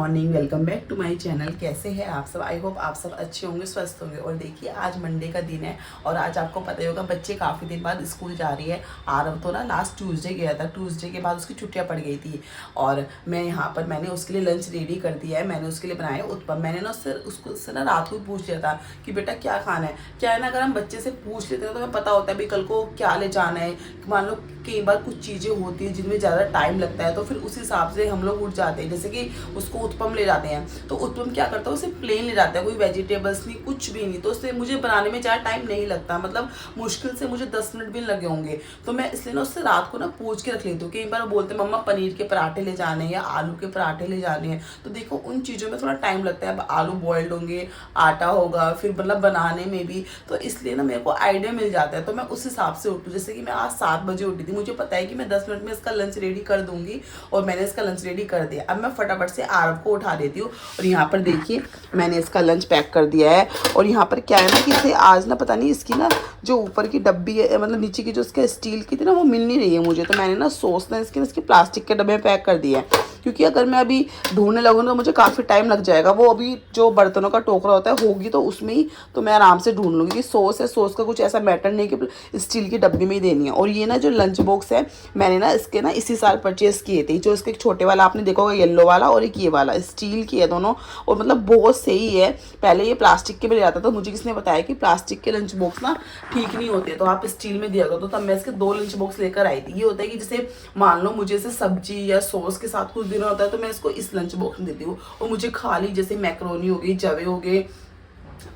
Morning, welcome back to my channel. कैसे हैं आप सब? आई होप आप सब अच्छे होंगे, स्वस्थ होंगे। और देखिए आज मंडे का दिन है और आज आपको पता ही होगा बच्चे काफ़ी दिन बाद स्कूल जा रही है। आरव तो ना लास्ट ट्यूसडे गया था, ट्यूसडे के बाद उसकी छुट्टियां पड़ गई थी और मैंने उसके लिए लंच रेडी कर दिया है। मैंने उसके लिए बनाया उत्पम। मैंने ना उससे ना रात को पूछ लिया था कि बेटा क्या खाना है। क्या है ना, अगर हम बच्चे से पूछ लेते हैं तो हमें पता होता है भाई कल को क्या ले जाना है। मान लो कई बार कुछ चीज़ें होती है जिनमें ज़्यादा टाइम लगता है तो फिर उस हिसाब से हम लोग उठ जाते हैं। जैसे कि उसको उत्पम ले जाते हैं तो उत्पम क्या करता है, उसे प्लेन ले जाता है, कोई वेजिटेबल्स नहीं, कुछ भी नहीं। तो उससे मुझे बनाने में ज़्यादा टाइम नहीं लगता, मतलब मुश्किल से मुझे 10 मिनट भी लगे होंगे। तो मैं इसलिए ना उससे रात को ना पूछ के रख लेती हूँ। कई बार वो बोलते हैं मम्मा पनीर के पराठे ले जाने हैं या आलू के पराठे ले जाने हैं, तो देखो उन चीज़ों में थोड़ा टाइम लगता है। अब आलू बॉइल्ड होंगे, आटा होगा, फिर मतलब बनाने में भी, तो इसलिए ना मेरे को आइडिया मिल जाता है। तो मैं उस हिसाब से उठूँ। जैसे कि मैं आज 7 बजे उठी थी, मुझे पता है कि मैं 10 मिनट में इसका लंच रेडी कर दूंगी और मैंने इसका लंच रेडी कर दिया। अब मैं फटाफट से आरव को उठा देती हूँ और यहाँ पर देखिए मैंने इसका लंच पैक कर दिया है। और यहाँ पर क्या है ना कि इसे आज ना पता नहीं इसकी ना जो ऊपर की डब्बी है, मतलब नीचे की जो इसका स्टील की थी ना, वो मिल नहीं रही है मुझे। तो मैंने ना सॉस ना इसके प्लास्टिक के डब्बे में पैक कर दिया है, क्योंकि अगर मैं अभी ढूंढने लगूँ तो मुझे काफ़ी टाइम लग जाएगा। वो अभी जो बर्तनों का टोकरा होता है होगी तो उसमें ही तो मैं आराम से ढूंढ लूँगी। सॉस है, सॉस का कुछ ऐसा मैटर नहीं कि स्टील की डब्बी में ही देनी है। और ये ना जो लंच बॉक्स है मैंने ना इसके ना इसी साल परचेज़ किए थे। जो इसके छोटे वाला आपने देखा होगा येलो वाला, और एक ये वाला स्टील की है दोनों, और मतलब बहुत सही है। पहले ये प्लास्टिक के में जाता था, मुझे किसने बताया कि प्लास्टिक के लंच बॉक्स ना ठीक नहीं होते, तो आप स्टील में दिया करो। तो तब मैं इसके 2 लंच बॉक्स लेकर आई थी। ये होता है कि जैसे मान लो मुझे से सब्जी या सॉस के साथ कुछ देना होता है तो मैं इसको इस लंच बॉक्स में देती हूँ। और मुझे खाली जैसे मैक्रोनी हो गई, जवे हो गए,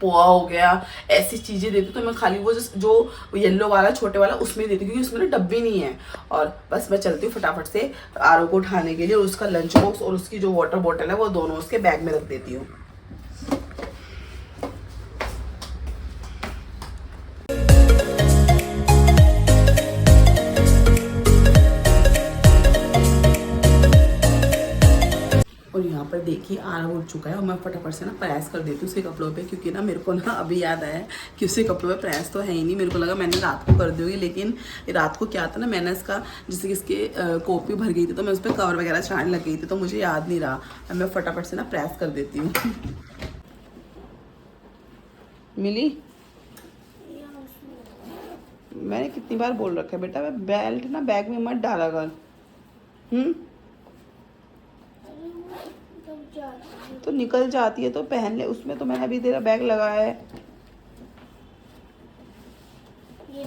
पोहा हो गया, ऐसी चीज़ें देती तो मैं खाली वो जो येलो वाला छोटे वाला उसमें देती, क्योंकि उसमें ना डब्बी नहीं है। और बस मैं चलती हूँ फटाफट से आरव को उठाने के लिए, और उसका लंच बॉक्स और उसकी जो वाटर बॉटल है वो दोनों उसके बैग में रख देती हूँ। और यहाँ पर देखिए आरव उठ चुका है और मैं फटाफट से ना प्रेस कर देती हूँ उसके कपड़ों पे, क्योंकि ना मेरे को ना अभी याद आया कि उसके कपड़ों पे प्रेस तो है ही नहीं। मेरे को लगा मैंने रात को कर दी होगी, लेकिन रात को क्या था ना, मैंने इसका जैसे कि इसके कॉपी भर गई थी तो मैं उस पर कवर वगैरह छाने लग गई थी, तो मुझे याद नहीं रहा। अब मैं फटाफट से ना प्रेस कर देती हूँ। मिली? मैंने कितनी बार बोल रखा है बेटा, बेल्ट ना बैग में मत डाला कर। तो निकल जाती है तो पहन ले, उसमें तो मैंने अभी तेरा बैग लगाया है। ये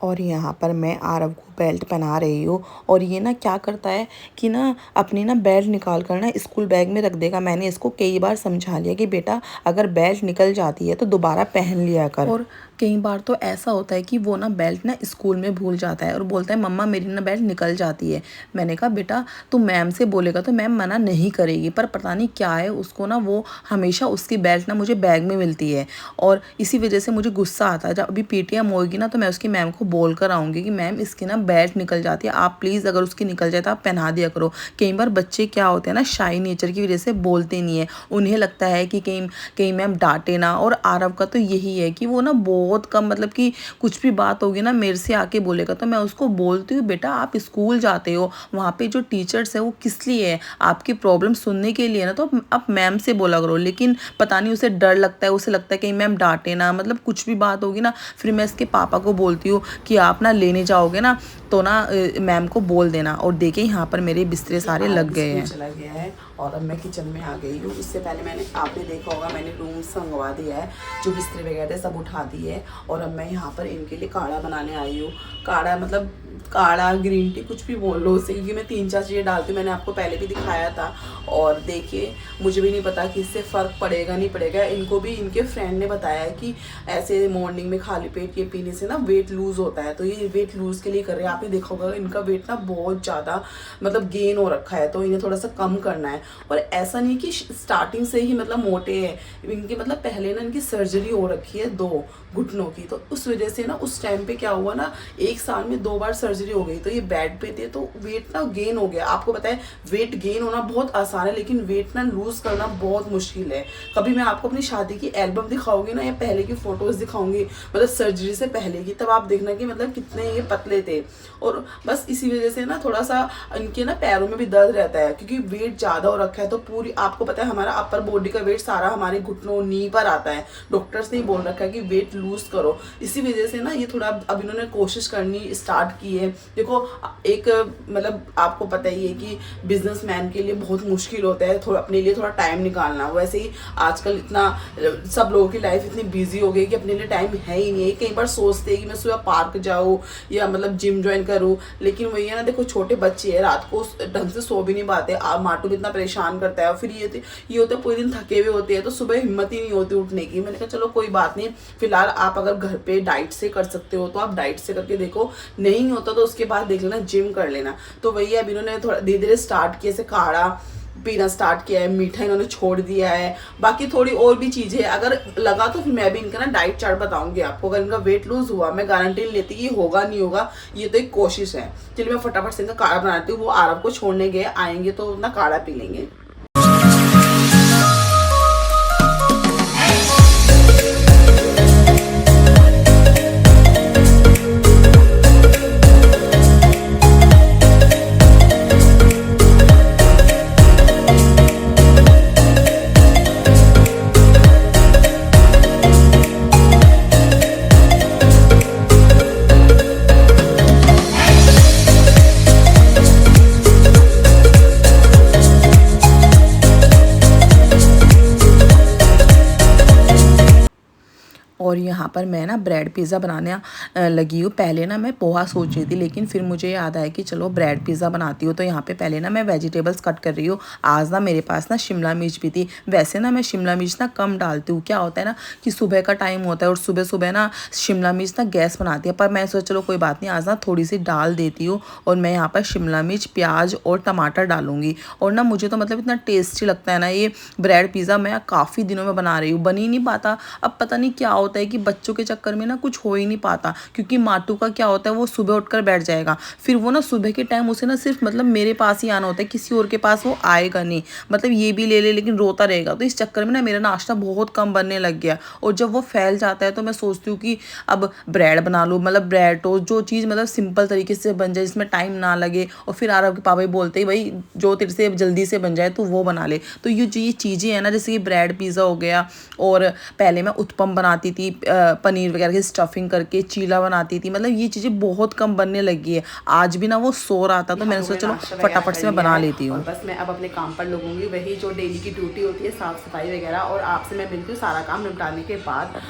और यहाँ पर मैं आरव को बेल्ट पहना रही हूँ, और ये ना क्या करता है कि ना अपनी ना बेल्ट निकाल कर ना स्कूल बैग में रख देगा। मैंने इसको कई बार समझा लिया कि बेटा अगर बेल्ट निकल जाती है तो दोबारा पहन लिया कर। और कई बार तो ऐसा होता है कि वो ना बेल्ट ना स्कूल में भूल जाता है और बोलता है मम्मा मेरी ना बेल्ट निकल जाती है। मैंने कहा बेटा तू मैम से बोलेगा तो मैम मना नहीं करेगी, पर पता नहीं क्या है उसको ना, वो हमेशा उसकी बेल्ट ना मुझे बैग में मिलती है और इसी वजह से मुझे गुस्सा आता है। जब अभी पीटीएम होगी ना तो मैं उसकी मैम को बोल कर आऊँगी कि मैम इसकी ना बेल्ट निकल जाती है, आप प्लीज़ अगर उसकी निकल जाए तो आप पहना दिया करो। कई बार बच्चे क्या होते हैं ना, शाई नेचर की वजह से बोलते नहीं है, उन्हें लगता है कि कहीं मैम डांटे ना। और आरव का तो यही है कि वो ना बहुत कम, मतलब कि कुछ भी बात होगी ना मेरे से आके बोलेगा, तो मैं उसको बोलती हूँ बेटा आप स्कूल जाते हो, वहाँ पे जो टीचर्स है वो किस लिए है, आपकी प्रॉब्लम सुनने के लिए ना, तो आप मैम से बोला करो। लेकिन पता नहीं उसे डर लगता है, उसे लगता है कहीं मैम डांटे ना, मतलब कुछ भी बात होगी ना फिर मैं इसके पापा को बोलती हूँ कि आप ना लेने जाओगे ना तो ना मैम को बोल देना। और देखिए यहाँ पर मेरे बिस्तरे सारे लग गए हैं। चला गया है और अब मैं किचन में आ गई हूँ। इससे पहले आपने देखा होगा मैंने रूम संगवा दिया है, जो बिस्तरे वगैरह सब उठा दिए है। और अब मैं यहाँ पर इनके लिए काढ़ा बनाने आई हूँ। काढ़ा मतलब काढ़ा, ग्रीन टी, कुछ भी बोल लो उससे, क्योंकि मैं 3-4 चीज़ें डालती हूँ, मैंने आपको पहले भी दिखाया था। और देखिए मुझे भी नहीं पता कि इससे फ़र्क पड़ेगा नहीं पड़ेगा। इनको भी इनके फ्रेंड ने बताया कि ऐसे मॉर्निंग में खाली पेट ये पीने से ना वेट लूज़ होता है, तो ये वेट लूज़ के लिए कर रहे हैं। आपने देखा होगा इनका वेट ना बहुत ज़्यादा मतलब गेन हो रखा है, तो इन्हें थोड़ा सा कम करना है। और ऐसा नहीं कि स्टार्टिंग से ही मतलब मोटे हैं, इनके मतलब पहले ना इनकी सर्जरी हो रखी है 2 घुटनों की, तो उस वजह से ना उस टाइम पे क्या हुआ ना, 1 साल में 2 बार सर्जरी हो गई, तो ये बेड पे थे, तो वेट ना गेन हो गया। आपको पता है वेट गेन होना बहुत आसान है, लेकिन वेट ना लूज करना बहुत मुश्किल है। कभी मैं आपको अपनी शादी की एल्बम दिखाऊंगी ना, या पहले की फोटोज दिखाऊंगी मतलब सर्जरी से पहले की, तब आप देखना कि मतलब कितने ये पतले थे। और बस इसी वजह से ना थोड़ा सा इनके ना पैरों में भी दर्द रहता है, क्योंकि वेट ज़्यादा हो रखा है। तो पूरी आपको पता है हमारा अपर बॉडी का वेट सारा हमारे घुटनों नी पर आता है। डॉक्टर्स ने बोल रखा है कि वेट लूज करो, इसी वजह से ना ये थोड़ा अब इन्होंने कोशिश करनी स्टार्ट की है। देखो एक मतलब आपको पता ही है कि बिजनेसमैन के लिए बहुत मुश्किल होता है थोड़ा अपने लिए थोड़ा टाइम निकालना। वैसे ही आजकल इतना सब लोगों की लाइफ इतनी बिजी हो गई कि अपने लिए टाइम है ही नहीं है। कई बार सोचते हैं कि मैं सुबह पार्क जाऊँ या मतलब जिम ज्वाइन करूँ, लेकिन वही है ना, देखो छोटे बच्चे हैं, रात को ढंग से सो भी नहीं पाते। माटू भी इतना परेशान करता है, फिर ये होता है पूरे दिन थके हुए होते हैं, तो सुबह हिम्मत ही नहीं होती उठने की। मैंने कहा चलो कोई बात नहीं, फिलहाल आप अगर घर पे डाइट से कर सकते हो तो आप डाइट से करके देखो, नहीं होता तो उसके बाद देख लेना, जिम कर लेना। तो वही अब इन्होंने थोड़ा धीरे धीरे स्टार्ट किया, ऐसे काढ़ा पीना स्टार्ट किया है, मीठा इन्होंने छोड़ दिया है, बाकी थोड़ी और भी चीज़ें अगर लगा तो फिर मैं भी इनका ना डाइट चार्ट बताऊंगी आपको। अगर इनका वेट लूज हुआ, मैं गारंटी नहीं लेती कि होगा नहीं होगा, ये तो एक कोशिश है। चलिए मैं फटाफट से इनका काढ़ा बनाती हूँ, वो आरव को छोड़ने गए, आएंगे तो ना काढ़ा पी लेंगे। और यहाँ पर मैं ना ब्रेड पिज़्ज़ा बनाने लगी हूँ। पहले ना मैं पोहा सोच रही थी, लेकिन फिर मुझे याद आया कि चलो ब्रेड पिज़्ज़ा बनाती हूँ। तो यहाँ पे पहले ना मैं वेजिटेबल्स कट कर रही हूँ। आज ना मेरे पास ना शिमला मिर्च भी थी। वैसे ना मैं शिमला मिर्च ना कम डालती हूँ, क्या होता है ना कि सुबह का टाइम होता है और सुबह सुबह ना शिमला मिर्च ना गैस बनाती है, पर मैं सोचा चलो कोई बात नहीं, आज ना थोड़ी सी डाल देती हूँ। और मैं यहाँ पर शिमला मिर्च, प्याज और टमाटर डालूंगी। और ना मुझे तो मतलब इतना टेस्टी लगता है ना ये ब्रेड पिज़्ज़ा, मैं काफ़ी दिनों में बना रही हूँ, बन ही नहीं पाता। अब पता नहीं क्या होता है कि बच्चों के चक्कर में ना कुछ हो ही नहीं पाता, क्योंकि माटू का क्या होता है, वो सुबह उठकर बैठ जाएगा, फिर वो ना सुबह के टाइम उसे ना सिर्फ मतलब मेरे पास ही आना होता है, किसी और के पास वो आएगा नहीं। मतलब ये भी ले ले लेकिन रोता रहेगा। तो इस चक्कर में ना मेरा नाश्ता बहुत कम बनने लग गया। और जब वो फैल जाता है तो मैं सोचती हूँ कि अब ब्रेड बना लूँ, मतलब ब्रेड टोस्ट, जो चीज़ मतलब सिंपल तरीके से बन जाए, जिसमें टाइम ना लगे। और फिर आरव के पापा ही बोलते हैं भाई जो तेरे से जल्दी से बन जाए तो वो बना ले। तो ये चीज़ें हैं ना, जैसे कि ब्रेड पिज़्ज़ा हो गया, और पहले मैं उत्पम बनाती थी पनीर वगैरह की स्टफिंग करके, चीला बनाती थी। मतलब ये चीज़ें बहुत कम बनने लगी है। आज भी ना वो सो रहा था तो मैंने सोचा चलो फटाफट से मैं बना लेती हूँ। बस मैं अब अपने काम पर लगूंगी, वही जो डेली की ड्यूटी होती है, साफ़ सफाई वगैरह। और आपसे मैं मिलती हूँ सारा काम निपटाने के बाद।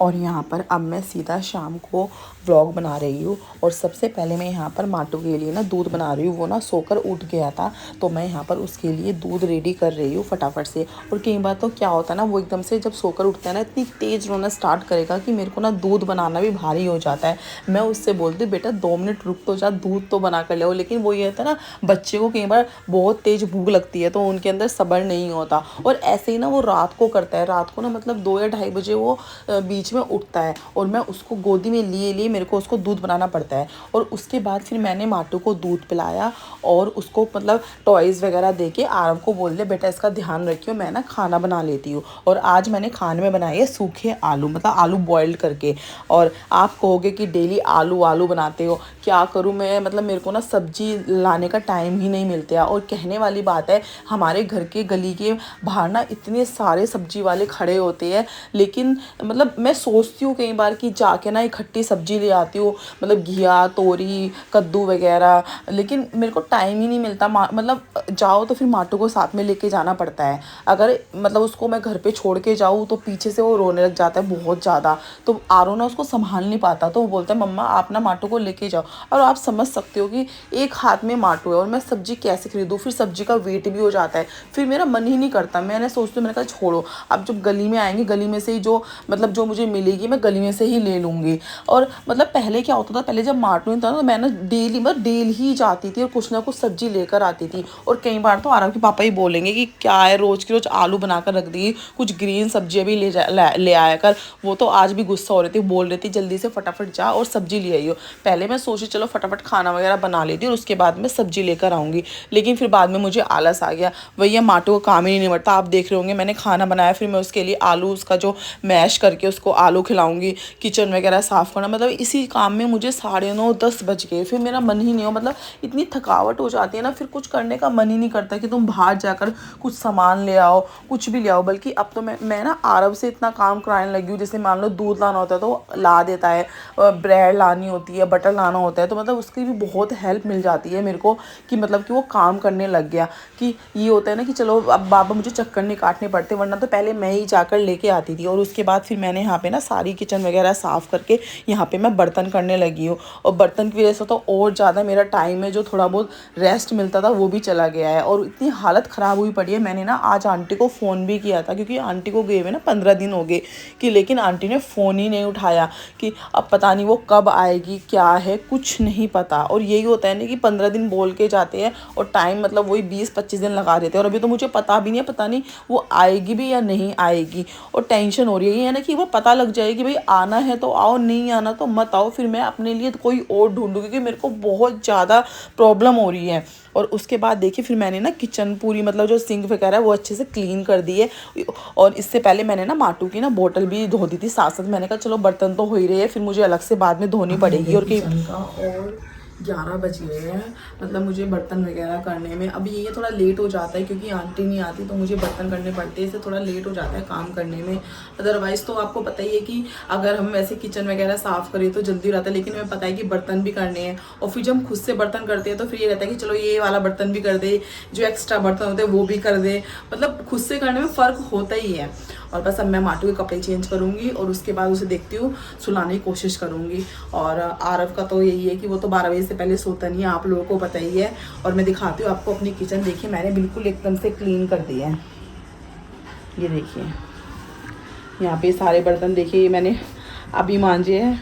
और यहाँ पर अब मैं सीधा शाम को व्लॉग बना रही हूँ। और सबसे पहले मैं यहाँ पर माटू के लिए ना दूध बना रही हूँ। वो ना सोकर उठ गया था, तो मैं यहाँ पर उसके लिए दूध रेडी कर रही हूँ फटाफट से। और कई बार तो क्या होता है ना, वो एकदम से जब सोकर उठता है ना, इतनी तेज़ रोना स्टार्ट करेगा कि मेरे को ना दूध बनाना भी भारी हो जाता है। मैं उससे बोलती हूँ बेटा 2 मिनट रुक तो जा, दूध तो बना कर ले। लेकिन वो ये होता है ना, बच्चे को कई बार बहुत तेज़ भूख लगती है तो उनके अंदर सब्र नहीं होता। और ऐसे ही ना वो रात को करता है, रात को ना मतलब 2 या 2:30 बजे वो बीच में उठता है, और मैं उसको गोदी में लिए मेरे को उसको दूध बनाना पड़ता है। और उसके बाद फिर मैंने माटू को दूध पिलाया, और उसको मतलब टॉयज़ वगैरह दे के आरव को बोल दिया बेटा इसका ध्यान रखियो, मैं ना खाना बना लेती हूँ। और आज मैंने खाने में बनाए है सूखे आलू, मतलब आलू बॉइल्ड करके। और आप कहोगे कि डेली आलू आलू बनाते हो, क्या करूँ मैं, मतलब मेरे को ना सब्जी लाने का टाइम ही नहीं मिलता है। और कहने वाली बात है, हमारे घर के गली के बाहर ना इतने सारे सब्जी वाले खड़े होते हैं, लेकिन मतलब मैं सोचती हूँ कई बार कि जाके ना इकट्ठी सब्जी ले आती हूँ, मतलब घिया, तोरी, कद्दू वगैरह, लेकिन मेरे को टाइम ही नहीं मिलता। मतलब जाओ तो फिर माटू को साथ में लेके जाना पड़ता है। अगर मतलब उसको मैं घर पे छोड़ के जाऊँ तो पीछे से वो रोने लग जाता है बहुत ज़्यादा, तो आरो ना उसको संभाल नहीं पाता। तो वो बोलता है मम्मा आप ना माटू को लेके जाओ। और आप समझ सकते हो कि एक हाथ में माटू है और मैं सब्जी कैसे खरीदूँ, फिर सब्जी का वेट भी हो जाता है, फिर मेरा मन ही नहीं करता। मैंने सोचती हूँ, मैंने कहा छोड़ो, अब जब गली में आएंगे, गली में से ही जो मतलब जो मुझे मुझे मिलेगी मैं गली में से ही ले लूँगी। और मतलब पहले क्या होता था, पहले जब मार्ट में था ना, तो मैं ना डेली मतलब डेली ही जाती थी और कुछ ना कुछ सब्जी लेकर आती थी। और कई बार तो आराम के पापा ही बोलेंगे कि क्या है रोज़ की रोज़ आलू बनाकर रख दी, कुछ ग्रीन सब्जियाँ भी ले आया कर। वो तो आज भी गुस्सा हो रही थी, बोल रही थी जल्दी से फटाफट जा और सब्जी ले आई हो। पहले मैं सोची चलो फटाफट खाना वगैरह बना लेती और उसके बाद मैं सब्जी लेकर आऊँगी, लेकिन फिर बाद में मुझे आलस आ गया। भैया माटू का काम ही नहीं निपटता। आप देख रहे होंगे मैंने खाना बनाया, फिर मैं उसके लिए आलू उसका जो मैश करके उसको आलू खिलाऊंगी, किचन वगैरह साफ़ करना, मतलब इसी काम में मुझे 9:30-10 बज गए। फिर मेरा मन ही नहीं हो, मतलब इतनी थकावट हो जाती है ना, फिर कुछ करने का मन ही नहीं करता कि तुम बाहर जाकर कुछ सामान ले आओ, कुछ भी ले आओ। बल्कि अब तो मैं ना आरव से इतना काम कराने लगी हूँ, जैसे मान लो दूध लाना होता है तो वो ला देता है, ब्रेड लानी होती है, बटर लाना होता है, तो मतलब उसकी भी बहुत हेल्प मिल जाती है मेरे को कि मतलब कि वो काम करने लग गया। कि ये होता है ना कि चलो अब बाबा मुझे चक्कर नहीं काटने पड़ते, वरना तो पहले मैं ही जाकर लेके आती थी। और उसके बाद फिर मैंने यहाँ पे ना सारी किचन वगैरह साफ़ करके यहाँ पे मैं बर्तन करने लगी हूँ। और बर्तन की वजह से तो और ज़्यादा मेरा टाइम में जो थोड़ा बहुत रेस्ट मिलता था वो भी चला गया है। और इतनी हालत ख़राब हुई पड़ी है, मैंने ना आज आंटी को फ़ोन भी किया था, क्योंकि आंटी को गए हुए ना 15 दिन हो गए कि, लेकिन आंटी ने फ़ोन ही नहीं उठाया कि अब पता नहीं वो कब आएगी, क्या है कुछ नहीं पता। और यही होता है ना कि 15 दिन बोल के जाते हैं और टाइम मतलब वही 20-25 दिन लगा देते हैं। और अभी तो मुझे पता भी नहीं है, पता नहीं वो आएगी भी या नहीं आएगी। और टेंशन हो रही है, ये है ना कि वो पता लग जाएगी भाई आना है तो आओ, नहीं आना तो मत आओ, फिर मैं अपने लिए कोई और ढूंढूँ, क्योंकि मेरे को बहुत ज़्यादा प्रॉब्लम हो रही है। और उसके बाद देखिए फिर मैंने ना किचन पूरी मतलब जो सिंक वगैरह है वो अच्छे से क्लीन कर दी है। और इससे पहले मैंने ना माटू की ना बोतल भी धो दी थी साथ साथ। मैंने कहा चलो बर्तन तो हो ही रहे हैं, फिर मुझे अलग से बाद में धोनी पड़ेगी। और किचन का और 11 बज गए हैं, मतलब मुझे बर्तन वगैरह करने में अभी ये थोड़ा लेट हो जाता है, क्योंकि आंटी नहीं आती तो मुझे बर्तन करने पड़ते हैं, इससे थोड़ा लेट हो जाता है काम करने में। अदरवाइज़ तो आपको पता ही है कि अगर हम ऐसे किचन वगैरह साफ़ करें तो जल्दी हो जाता है, लेकिन हमें पता है कि बर्तन भी करने हैं। और फिर जब हम खुद से बर्तन करते हैं तो फिर ये रहता है कि चलो ये वाला बर्तन भी कर दे, जो एक्स्ट्रा बर्तन होते हैं वो भी कर दे, मतलब खुद से करने में फ़र्क होता ही है। और बस अब मैं माटू के कपड़े चेंज करूँगी और उसके बाद उसे देखती हूँ, सुलाने की कोशिश करूँगी। और आरव का तो यही है कि वो तो 12 बजे से पहले सोता नहीं है, आप लोगों को पता ही है। और मैं दिखाती हूँ आपको अपनी किचन। देखिए मैंने बिल्कुल एकदम से क्लीन कर दिया है, ये देखिए यहाँ पे सारे बर्तन देखिए मैंने अभी मांजे हैं।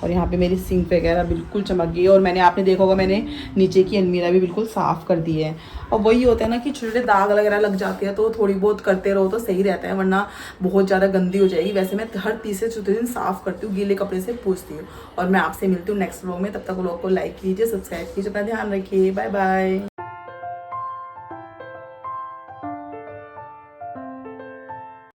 और यहाँ पे मेरी सिंक वगैरह बिल्कुल चमक गई है। और मैंने आपने देखा होगा मैंने नीचे की अलमीरा भी बिल्कुल साफ़ कर दी है। और वही होता है ना कि छोटे छोटे दाग वगैरह लग जाते हैं, तो थोड़ी बहुत करते रहो तो सही रहता है, वरना बहुत ज़्यादा गंदी हो जाएगी। वैसे मैं हर तीसरे चौथे दिन साफ़ करती हूँ, गीले कपड़े से पूछती हूँ। और मैं आपसे मिलती हूँ नेक्स्ट व्लॉग में, तब तक व्लॉग को लाइक कीजिए, सब्सक्राइब कीजिए, अपना ध्यान रखिए, बाय बाय।